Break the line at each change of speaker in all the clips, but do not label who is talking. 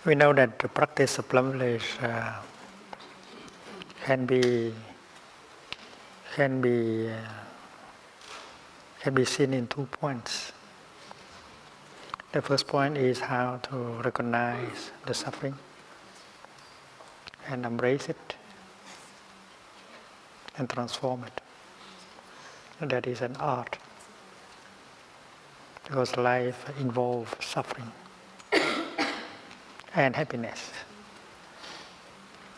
We know that the practice of lovelace can be seen in 2 points. The first point is how to recognize the suffering and embrace it and transform it. And that is an art, because life involves suffering and happiness.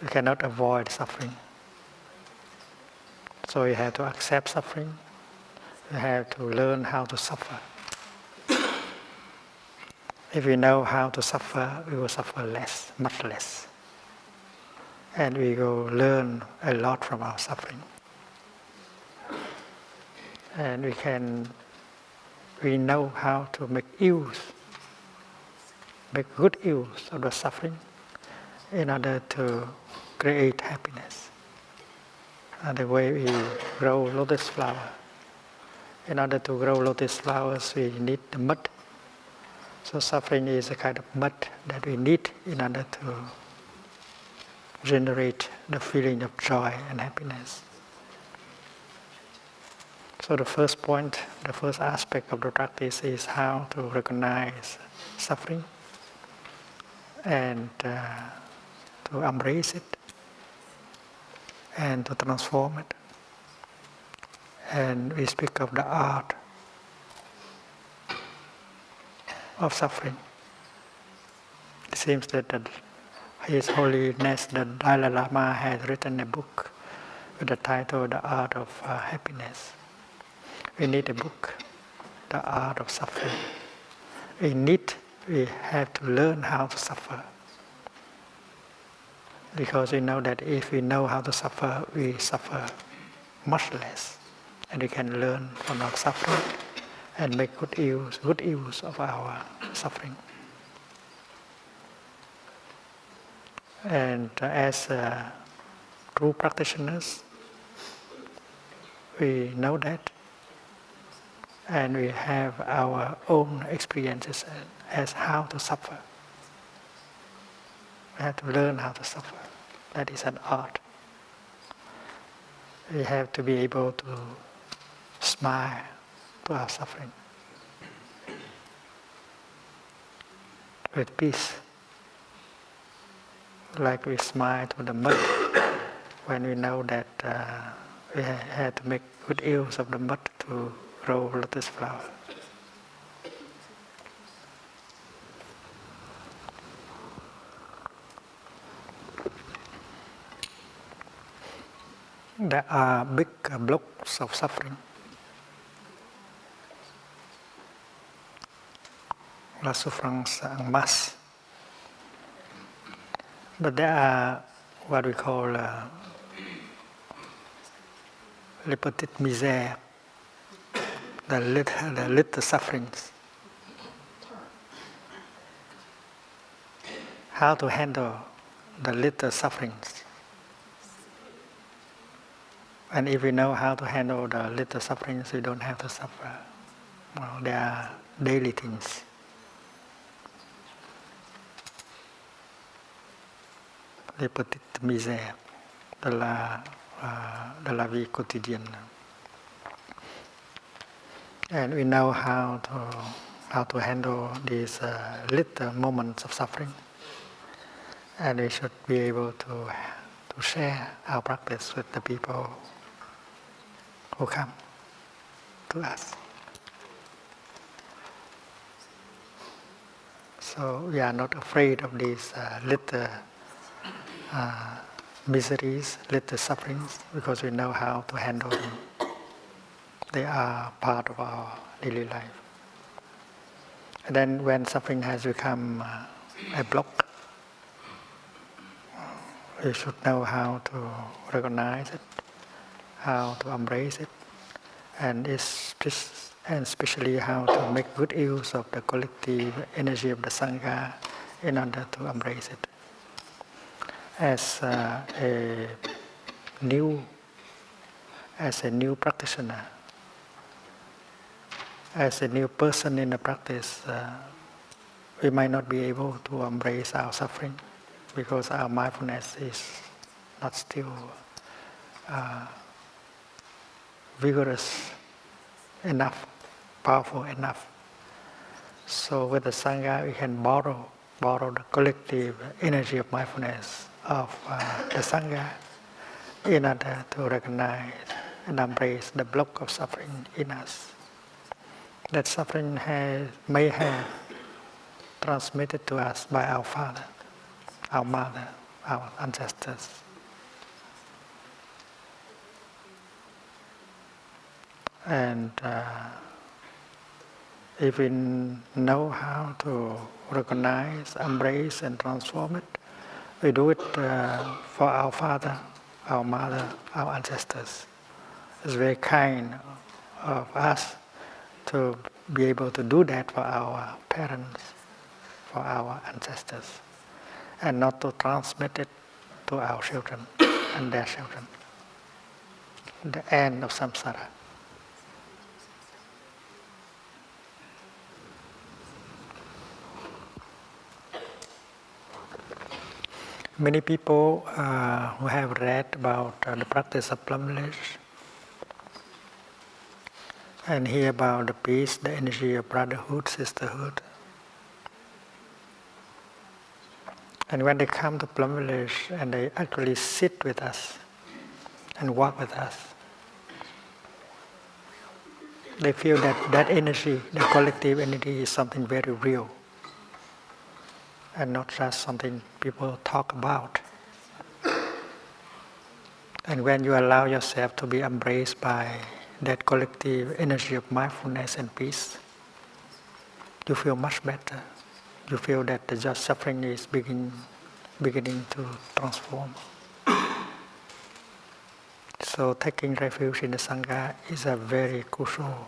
You cannot avoid suffering. So you have to accept suffering. You have to learn how to suffer. If we know how to suffer, we will suffer less, much less. And we will learn a lot from our suffering. And we know how to make good use of the suffering in order to create happiness. And the way we grow lotus flower. In order to grow lotus flowers, we need the mud. So suffering is a kind of mud that we need in order to generate the feeling of joy and happiness. So the first point, the first aspect of the practice is how to recognize suffering and to embrace it and to transform it. And we speak of the art of suffering. It seems that His Holiness the Dalai Lama has written a book with the title The Art of Happiness. We need a book, The Art of Suffering. We have to learn how to suffer. Because we know that if we know how to suffer, we suffer much less. And we can learn from our suffering and make good use of our suffering. And as true practitioners, we know that, and we have our own experiences as how to suffer. We have to learn how to suffer. That is an art. We have to be able to smile to our suffering with peace, like we smile to the mud when we know that we had to make good use of the mud to grow lotus flower. There are big blocks of suffering. La souffrance en masse. But there are what we call les petites misères, the little sufferings. How to handle the little sufferings. And if we know how to handle the little sufferings, we don't have to suffer. Well, they are daily things. Les petites misères de la vie quotidienne. And we know how to handle these little moments of suffering. And we should be able to share our practice with the people who come to us. So we are not afraid of these little miseries, little sufferings, because we know how to handle them. They are part of our daily life. And then when suffering has become a block, we should know how to recognize it, how to embrace it, and especially how to make good use of the collective energy of the sangha in order to embrace it. As a new practitioner, as a new person in the practice, we might not be able to embrace our suffering because our mindfulness is not still vigorous enough, powerful enough. So with the Sangha, we can borrow the collective energy of mindfulness of the Sangha in order to recognize and embrace the block of suffering in us. That suffering may have transmitted to us by our father, our mother, our ancestors. And if we know how to recognize, embrace, and transform it, we do it for our father, our mother, our ancestors. It's very kind of us to be able to do that for our parents, for our ancestors, and not to transmit it to our children and their children. The end of samsara. Many people who have read about the practice of plumage and hear about the peace, the energy of brotherhood, sisterhood. And when they come to plumage and they actually sit with us and walk with us, they feel that energy, the collective energy, is something very real and not just something people talk about. And when you allow yourself to be embraced by that collective energy of mindfulness and peace, you feel much better. You feel that the just suffering is beginning to transform. So taking refuge in the Sangha is a very crucial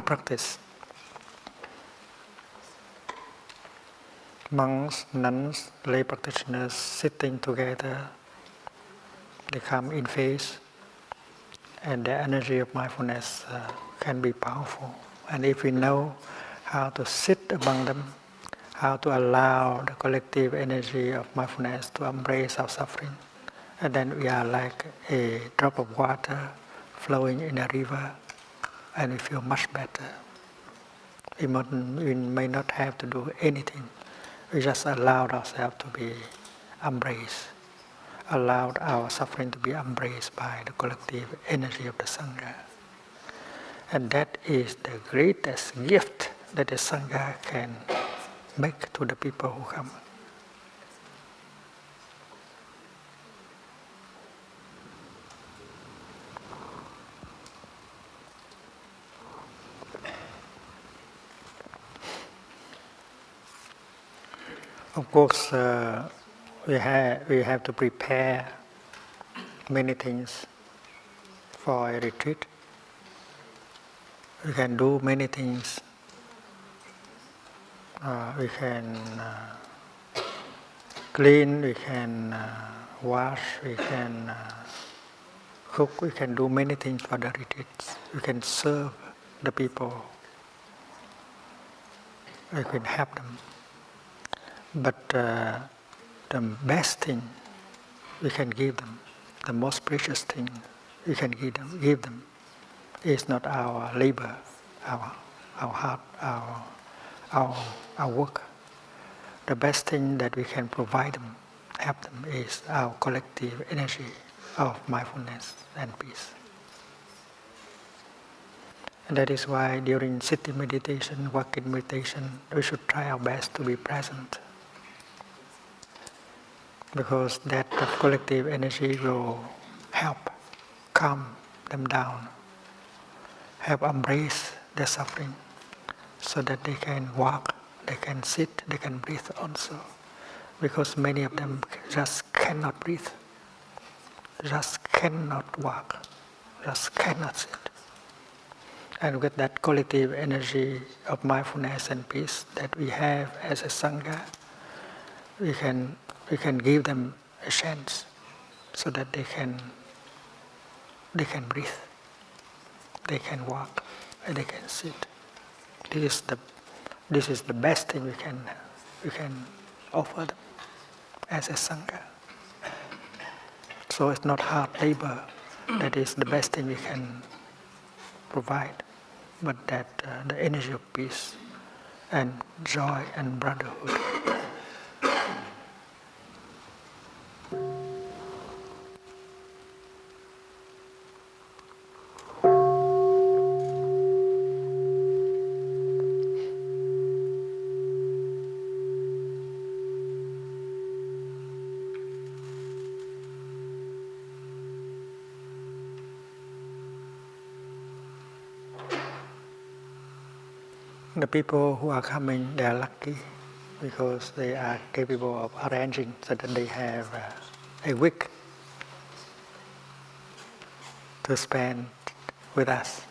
practice. Monks, nuns, lay practitioners sitting together, they come in phase, and the energy of mindfulness can be powerful. And if we know how to sit among them, how to allow the collective energy of mindfulness to embrace our suffering, and then we are like a drop of water flowing in a river, and we feel much better. We may not have to do anything. We just allowed ourselves to be embraced, allowed our suffering to be embraced by the collective energy of the Sangha. And that is the greatest gift that the Sangha can make to the people who come. Of course, we have to prepare many things for a retreat. We can do many things. We can clean, we can wash, we can cook, we can do many things for the retreats. We can serve the people. We can help them. But the best thing we can give them, the most precious thing we can give them is not our labor, our heart, our work. The best thing that we can provide them, help them, is our collective energy of mindfulness and peace. And that is why during sitting meditation, walking meditation, we should try our best to be present. Because that collective energy will help calm them down, help embrace their suffering, so that they can walk, they can sit, they can breathe also. Because many of them just cannot breathe, just cannot walk, just cannot sit. And with that collective energy of mindfulness and peace that we have as a Sangha, we can give them a chance so that they can breathe, they can walk, and they can sit. This is the best thing we can we can offer them as a sangha. So it's not hard labor. That is the best thing we can provide, but that the energy of peace and joy and brotherhood. The people who are coming, they are lucky because they are capable of arranging so that they have a week to spend with us.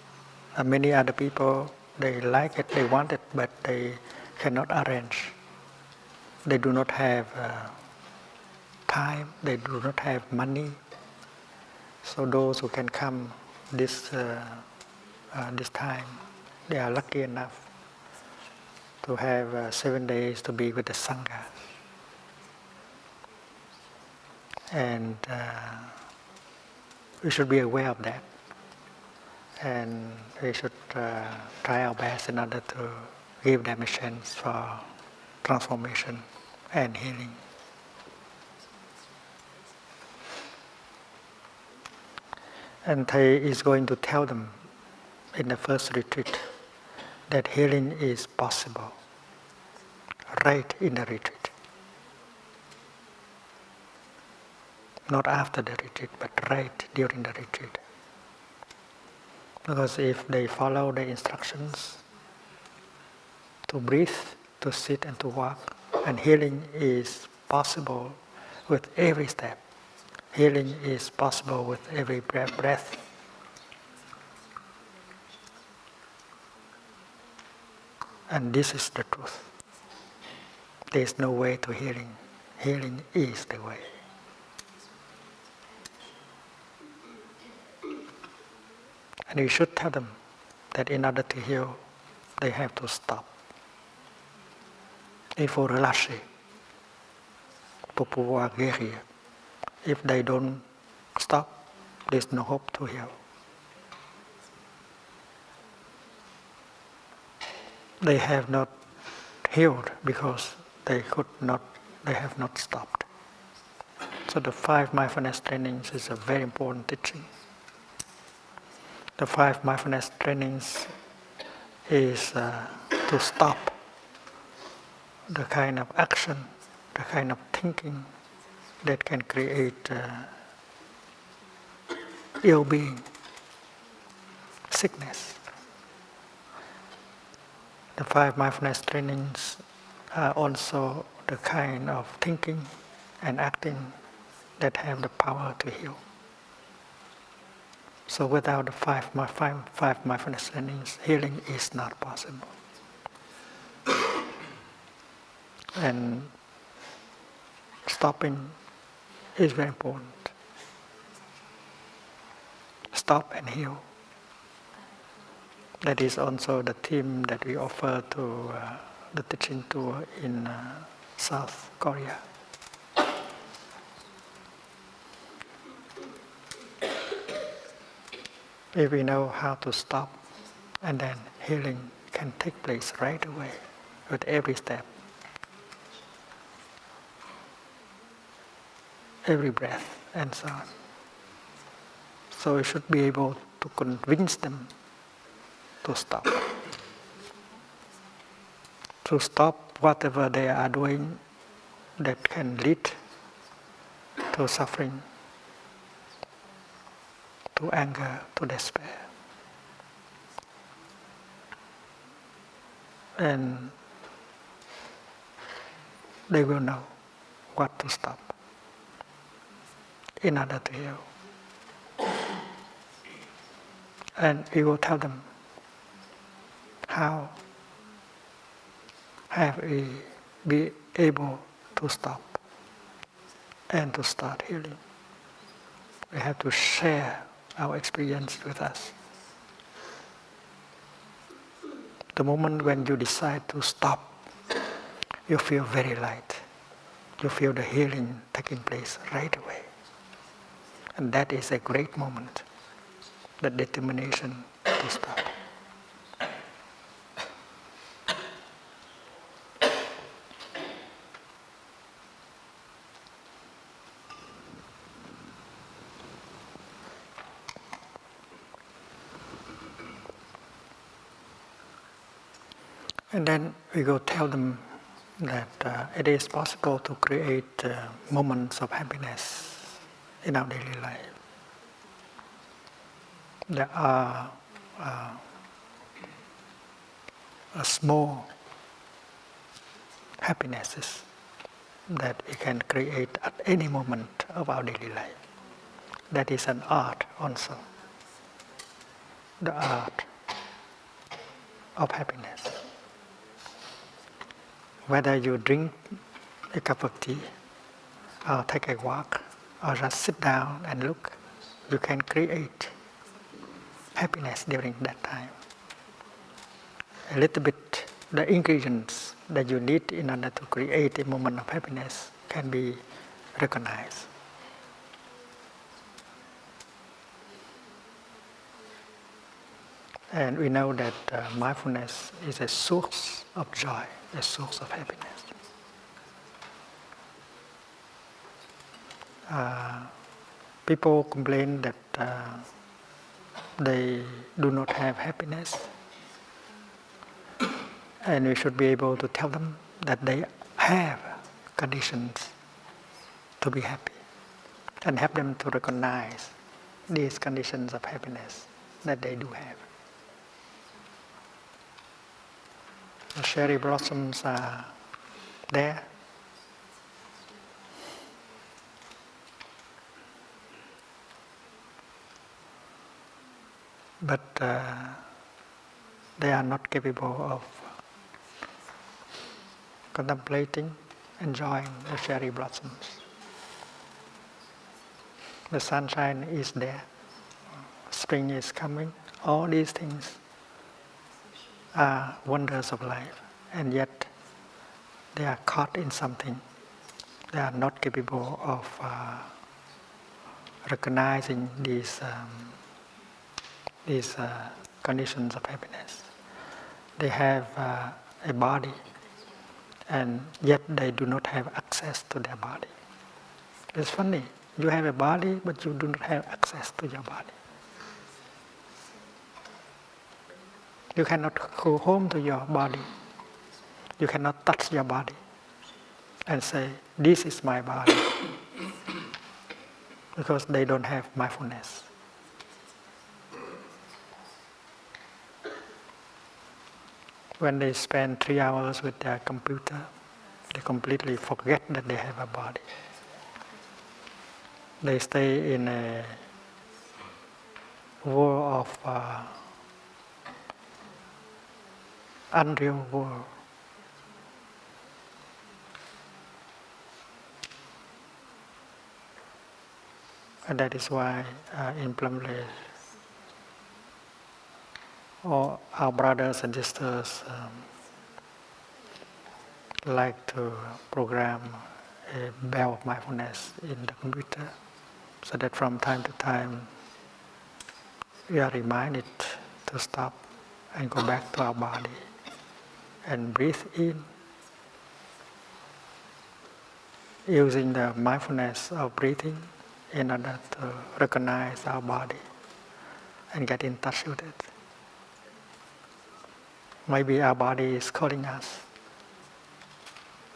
And many other people, they like it, they want it, but they cannot arrange. They do not have time, they do not have money. So those who can come this time, they are lucky enough to have 7 days to be with the Sangha. And we should be aware of that. And we should try our best in order to give them a chance for transformation and healing. And Thich is going to tell them in the first retreat that healing is possible right in the retreat. Not after the retreat, but right during the retreat. Because if they follow the instructions to breathe, to sit and to walk, and healing is possible with every step. Healing is possible with every breath. And this is the truth. There is no way to healing. Healing is the way. And we should tell them that in order to heal, they have to stop. Il faut relâcher pour pouvoir guérir. If they don't stop, there's no hope to heal. They have not healed because they have not stopped. So the 5 mindfulness trainings is a very important teaching. The 5 mindfulness trainings is to stop the kind of action, the kind of thinking that can create ill-being, sickness. The 5 mindfulness trainings are also the kind of thinking and acting that have the power to heal. So without the 5 mindfulness trainings, healing is not possible. And stopping is very important. Stop and heal. That is also the theme that we offer to the teaching tour in South Korea. If we know how to stop, and then healing can take place right away with every step, every breath, and so on. So we should be able to convince them to stop. To stop whatever they are doing that can lead to suffering, to anger, to despair. And they will know what to stop in order to heal. And we will tell them how have we be able to stop and to start healing. We have to share our experience with us. The moment when you decide to stop, you feel very light. You feel the healing taking place right away. And that is a great moment, the determination to stop. And then we go tell them that it is possible to create moments of happiness in our daily life. There are small happinesses that we can create at any moment of our daily life. That is an art also. The art of happiness. Whether you drink a cup of tea, or take a walk, or just sit down and look, you can create happiness during that time. A little bit, the ingredients that you need in order to create a moment of happiness can be recognized. And we know that mindfulness is a source of joy, a source of happiness. People complain that they do not have happiness, and we should be able to tell them that they have conditions to be happy, and help them to recognize these conditions of happiness that they do have. The cherry blossoms are there. But they are not capable of contemplating, enjoying the cherry blossoms. The sunshine is there. Spring is coming. All these things are wonders of life, and yet they are caught in something. They are not capable of recognizing these conditions of happiness. They have a body, and yet they do not have access to their body. It's funny, you have a body, but you do not have access to your body. You cannot go home to your body. You cannot touch your body and say, this is my body, because they don't have mindfulness. When they spend 3 hours with their computer, they completely forget that they have a body. They stay in a world of unreal world. And that is why in Plum Village, all our brothers and sisters like to program a bell of mindfulness in the computer, so that from time to time we are reminded to stop and go back to our body and breathe in, using the mindfulness of breathing in order to recognize our body and get in touch with it. Maybe our body is calling us,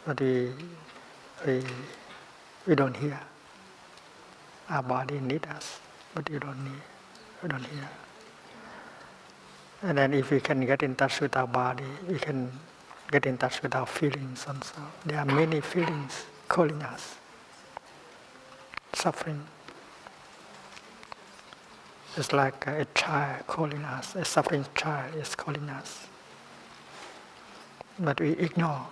but we don't hear. Our body needs us, but we don't hear. And then if we can get in touch with our body, we can get in touch with our feelings also. There are many feelings calling us. Suffering. It's like a child calling us, a suffering child is calling us. But we ignore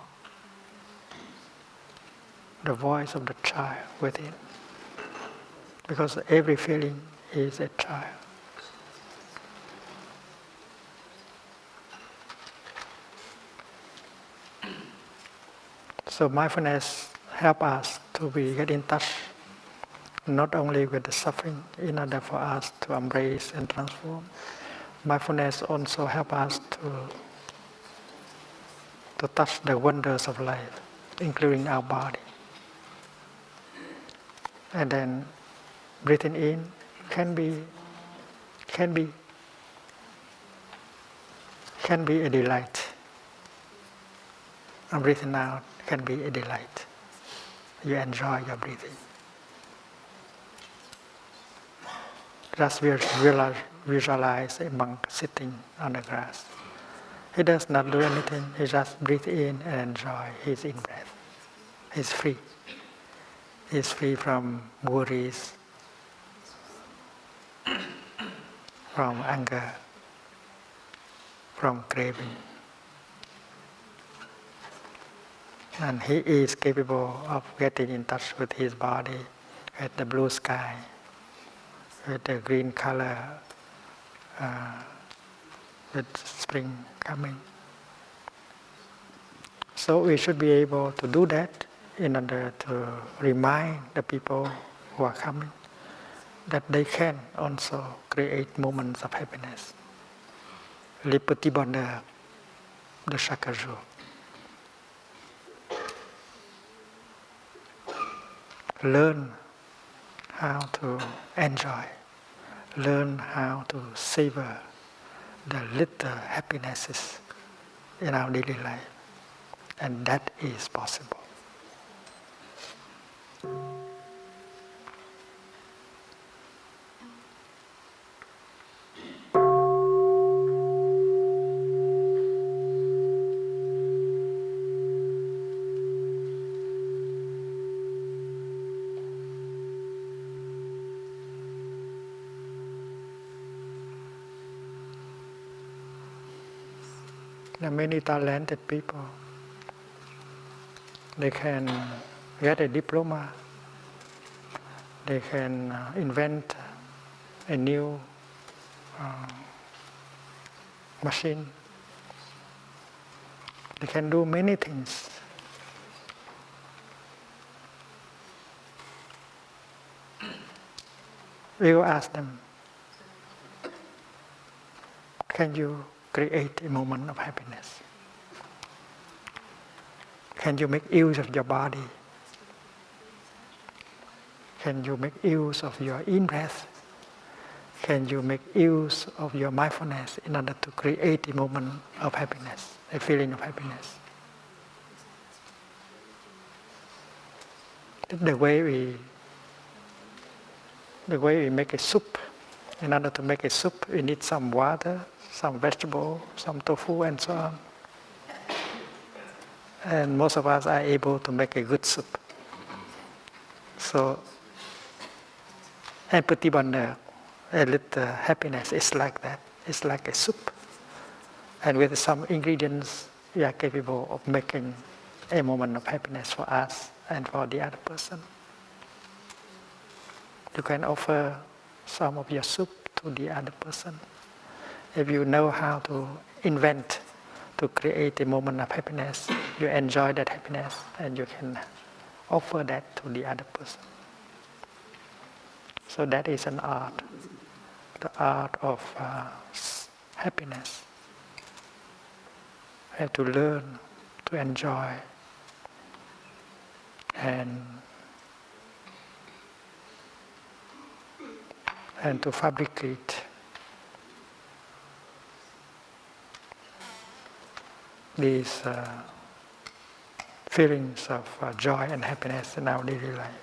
the voice of the child within, because every feeling is a child. So mindfulness helps us to get in touch not only with the suffering in order for us to embrace and transform. Mindfulness also helps us to touch the wonders of life, including our body. And then breathing in can be a delight. And breathing out can be a delight. You enjoy your breathing. Just visualize a monk sitting on the grass. He does not do anything, he just breathes in and enjoy his in-breath. He's free. He's free from worries, from anger, from craving. And he is capable of getting in touch with his body, with the blue sky, with the green color, with spring coming. So we should be able to do that in order to remind the people who are coming that they can also create moments of happiness. Les petits bonheurs de chaque jour. Learn how to enjoy, learn how to savor the little happinesses in our daily life. And that is possible. There are many talented people. They can get a diploma. They can invent a new machine. They can do many things. We will ask them, can you create a moment of happiness? Can you make use of your body? Can you make use of your in-breath? Can you make use of your mindfulness in order to create a moment of happiness, a feeling of happiness? The way we make a soup. In order to make a soup, we need some water, some vegetable, some tofu, and so on. And most of us are able to make a good soup. So, un petit bonheur, a little happiness is like that. It's like a soup. And with some ingredients, we are capable of making a moment of happiness for us and for the other person. You can offer some of your soup to the other person. If you know how to invent, to create a moment of happiness, you enjoy that happiness and you can offer that to the other person. So that is an art, the art of happiness. We have to learn to enjoy and to fabricate these feelings of joy and happiness in our daily life.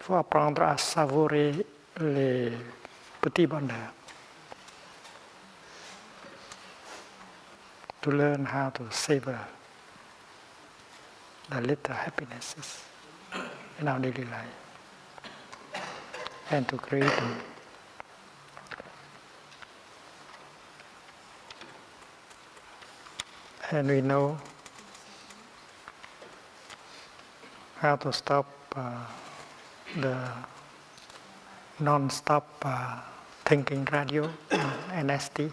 Il faut apprendre à savourer les petits bonheurs. to learn how to savor the little happinesses in our daily life and to create them. And we know how to stop the non-stop thinking radio, NST,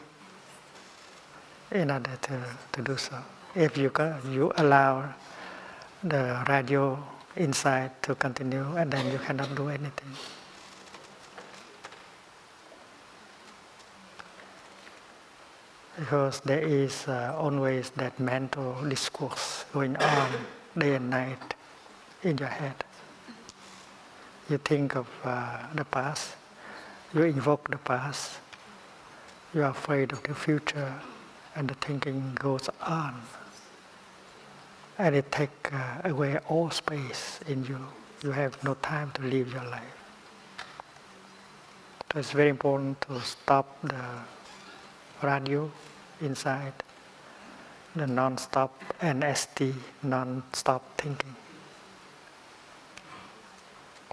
in order to do so. If you allow the radio inside to continue, and then you cannot do anything. Because there is always that mental discourse going on day and night in your head. You think of the past, you invoke the past, you are afraid of the future, and the thinking goes on. And it takes away all space in you. You have no time to live your life. So it's very important to stop the radio inside, the non-stop NST, non-stop thinking.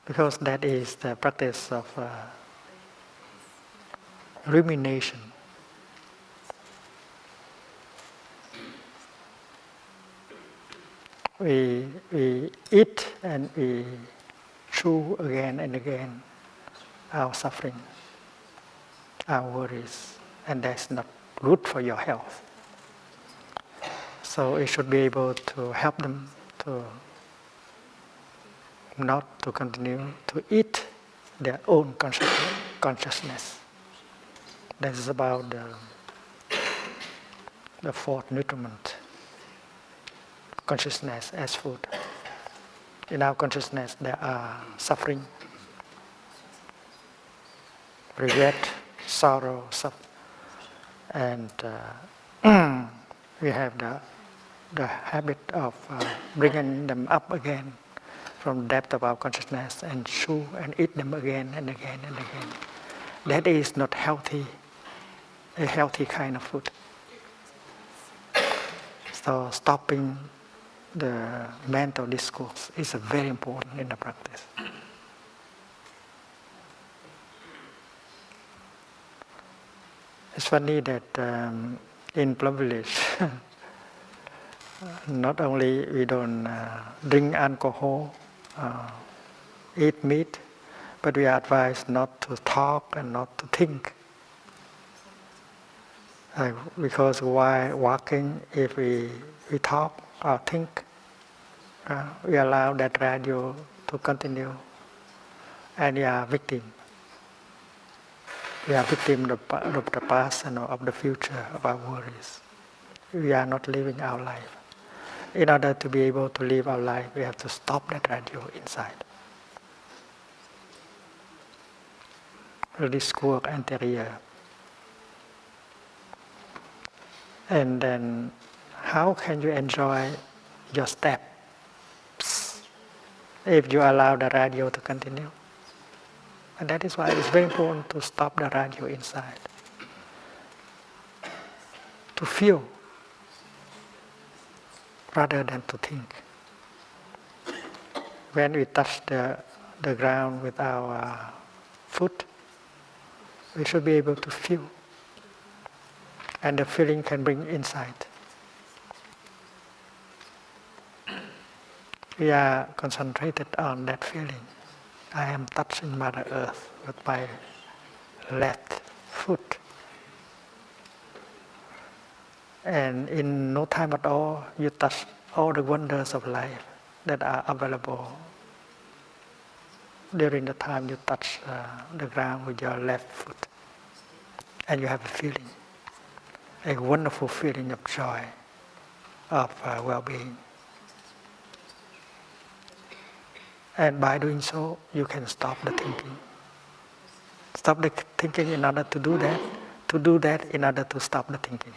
Because that is the practice of rumination. We eat and we chew again and again our suffering, our worries, and that's not good for your health. So we should be able to help them to not to continue to eat their own consciousness. That is about the fourth nutriment, consciousness as food. In our consciousness there are suffering, regret, sorrow, and we have the habit of bringing them up again from the depth of our consciousness and chew and eat them again and again and again. That is not healthy, a healthy kind of food. So stopping the mental discourse is very important in the practice. It's funny that in Plum Village, not only we don't drink alcohol, eat meat, but we are advised not to talk and not to think. Because while walking, if we talk or think, we allow that radio to continue, and we are victim. We are victim of the past and of the future, of our worries. We are not living our life. In order to be able to live our life, we have to stop that radio inside. The discourse anterior. And then, how can you enjoy your steps if you allow the radio to continue? And that is why it's very important to stop the radio inside. To feel rather than to think. When we touch the ground with our foot, we should be able to feel. And the feeling can bring insight. We are concentrated on that feeling. I am touching Mother Earth with my left foot. And in no time at all, you touch all the wonders of life that are available during the time you touch the ground with your left foot. And you have a feeling, a wonderful feeling of joy, of well-being. And by doing so, you can stop the thinking. Stop the thinking in order to do that in order to stop the thinking.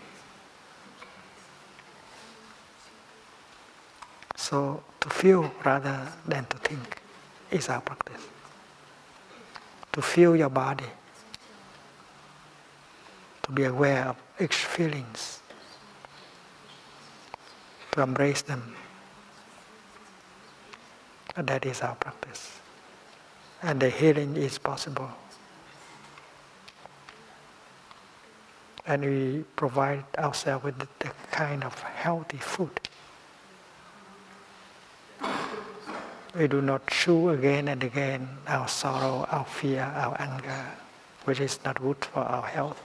So, to feel rather than to think is our practice. To feel your body, to be aware of each feelings, to embrace them. And that is our practice. And the healing is possible. And we provide ourselves with the kind of healthy food. We do not chew again and again our sorrow, our fear, our anger, which is not good for our health.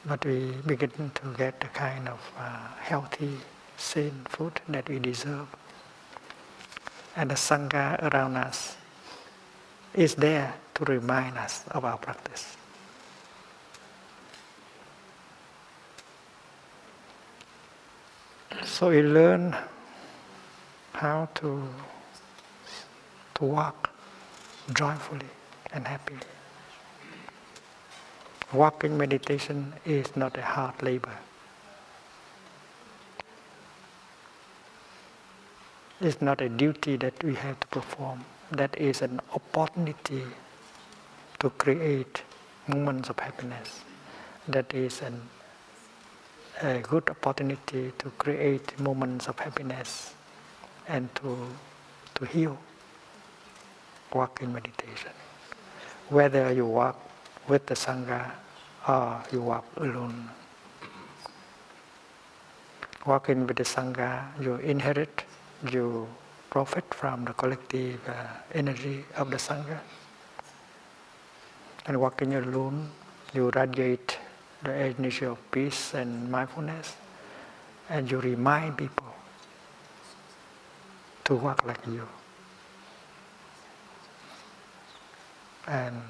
But we begin to get the kind of healthy, sane food that we deserve. And the sangha around us is there to remind us of our practice. So we learn how to walk joyfully and happily. Walking meditation is not a hard labor. It's not a duty that we have to perform. That is an opportunity to create moments of happiness. That is a good opportunity to create moments of happiness and to heal. Walking meditation. Whether you walk with the sangha or you walk alone. Walking with the sangha, you inherit, you profit from the collective energy of the sangha. And walking alone, you radiate the energy of peace and mindfulness, and you remind people to walk like you. And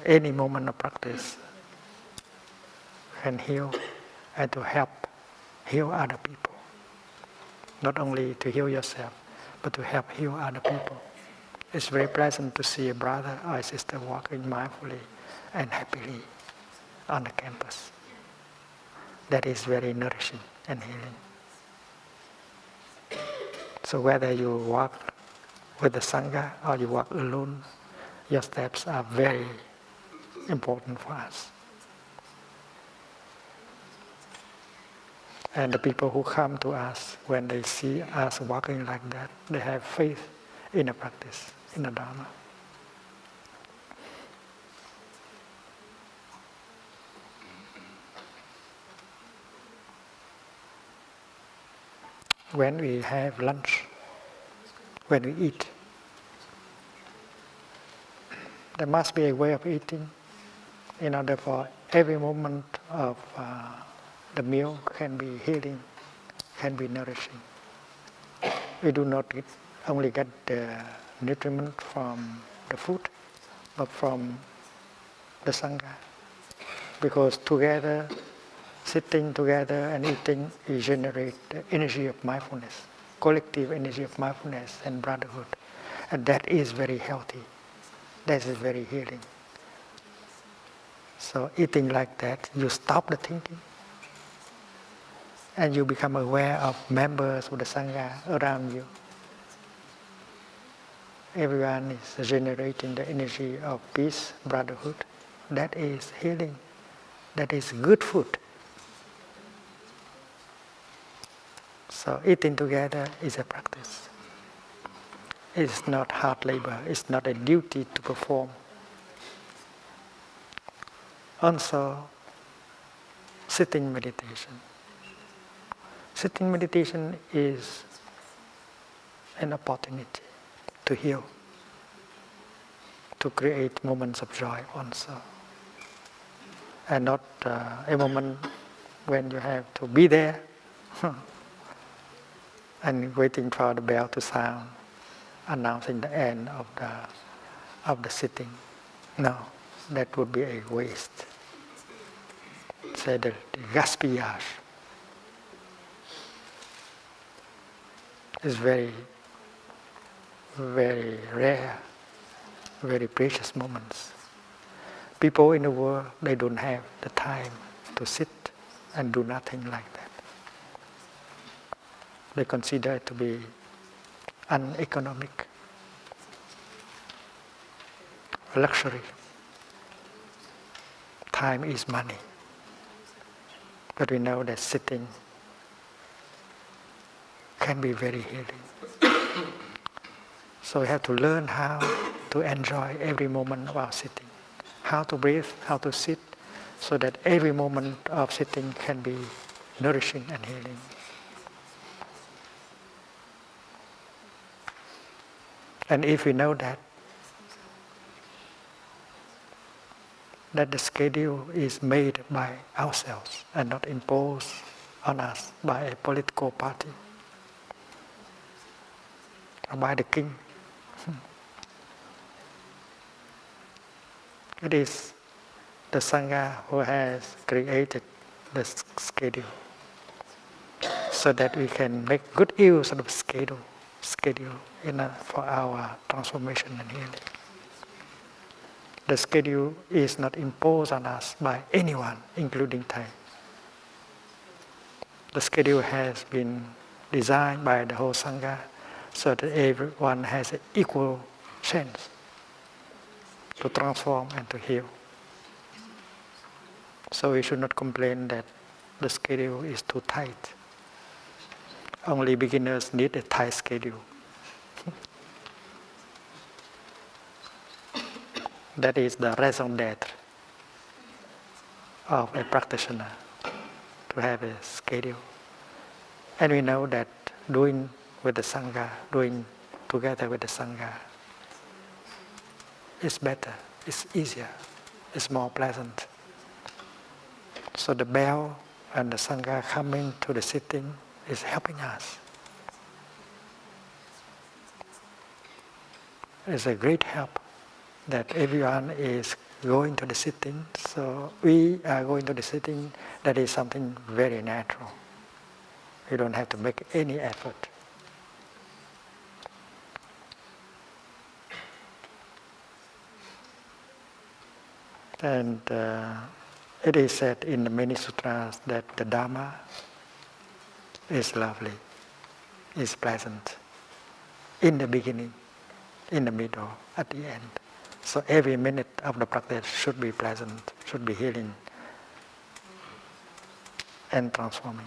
any moment of practice can heal and to help heal other people. Not only to heal yourself, but to help heal other people. It's very pleasant to see a brother or a sister walking mindfully and happily on the campus. That is very nourishing and healing. So whether you walk with the sangha or you walk alone, your steps are very important for us. And the people who come to us, when they see us walking like that, they have faith in the practice, in the Dharma. When we have lunch, when we eat, there must be a way of eating in order for every moment of the meal can be healing, can be nourishing. We do not only get the nutriment from the food, but from the sangha. Because together, sitting together and eating, we generate the energy of mindfulness, collective energy of mindfulness and brotherhood. And that is very healthy. That is very healing. So eating like that, you stop the thinking. And you become aware of members of the sangha around you. Everyone is generating the energy of peace, brotherhood. That is healing. That is good food. So eating together is a practice. It's not hard labor. It's not a duty to perform. Also, sitting meditation. Sitting meditation is an opportunity to heal, to create moments of joy also. And not a moment when you have to be there and waiting for the bell to sound, announcing the end of the sitting. No, that would be a waste. Say the gaspillage is very, very rare, very precious moments. People in the world, they don't have the time to sit and do nothing like that. They consider it to be uneconomic, luxury. Time is money. But we know that sitting can be very healing. So we have to learn how to enjoy every moment of our sitting, how to breathe, how to sit, so that every moment of sitting can be nourishing and healing. And if we know that the schedule is made by ourselves and not imposed on us by a political party or by the king. It is the Sangha who has created the schedule so that we can make good use of the schedule for our transformation and healing. The schedule is not imposed on us by anyone, including Thai. The schedule has been designed by the whole Sangha so that everyone has an equal chance to transform and to heal. So we should not complain that the schedule is too tight. Only beginners need a tight schedule. That is the raison d'être of a practitioner, to have a schedule. And we know that doing with the Sangha, doing together with the Sangha, is better, it's easier, it's more pleasant. So the bell and the Sangha coming to the sitting is helping us. It's a great help that everyone is going to the sitting. So we are going to the sitting. That is something very natural. You don't have to make any effort. And it is said in the many sutras that the Dharma is lovely, is pleasant, in the beginning, in the middle, at the end. So every minute of the practice should be pleasant, should be healing and transforming.